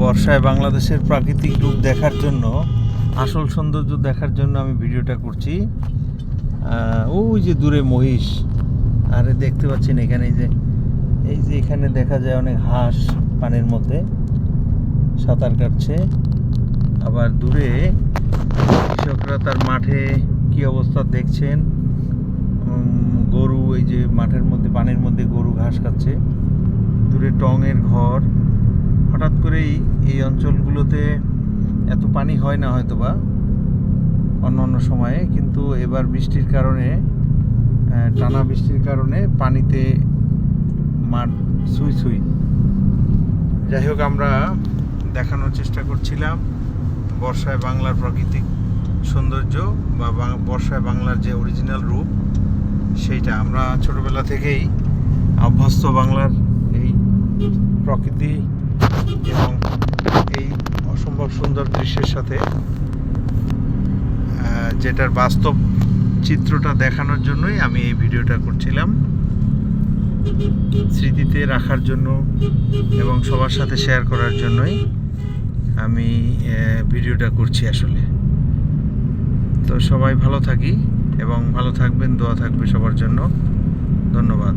বর্ষায় বাংলাদেশের প্রাকৃতিক রূপ দেখার জন্য, আসল সৌন্দর্য দেখার জন্য আমি ভিডিওটা করছি। ওই যে দূরে মহিষ, আরে দেখতে পাচ্ছেন এখানে এই যে এখানে দেখা যায় অনেক হাঁস পানির মধ্যে সাঁতার কাটছে। আবার দূরে কৃষকরা তার মাঠে কি অবস্থা দেখছেন, গরু এই যে মাঠের মধ্যে পানির মধ্যে গরু ঘাস খাচ্ছে। দূরে টঙের ঘর। হঠাৎ করেই এই অঞ্চলগুলোতে এত পানি হয় না হয়তোবা অন্য অন্য সময়ে, কিন্তু এবার বৃষ্টির কারণে, টানা বৃষ্টির কারণে পানিতে মাঠ ছুঁই ছুঁই। যাই হোক, আমরা দেখানোর চেষ্টা করছিলাম বর্ষায় বাংলার প্রাকৃতিক সৌন্দর্য বা বর্ষায় বাংলার যে অরিজিনাল রূপ, সেইটা আমরা ছোটবেলা থেকেই অভ্যস্ত বাংলার এই প্রকৃতি এবং এই অসম্ভব সুন্দর দৃশ্যের সাথে, যেটার বাস্তব চিত্রটা দেখানোর জন্যই আমি এই ভিডিওটা করছিলাম, স্মৃতিতে রাখার জন্য এবং সবার সাথে শেয়ার করার জন্যই আমি ভিডিওটা করছি আসলে। তো সবাই ভালো থাকি এবং ভালো থাকবেন, দোয়া থাকবে সবার জন্য। ধন্যবাদ।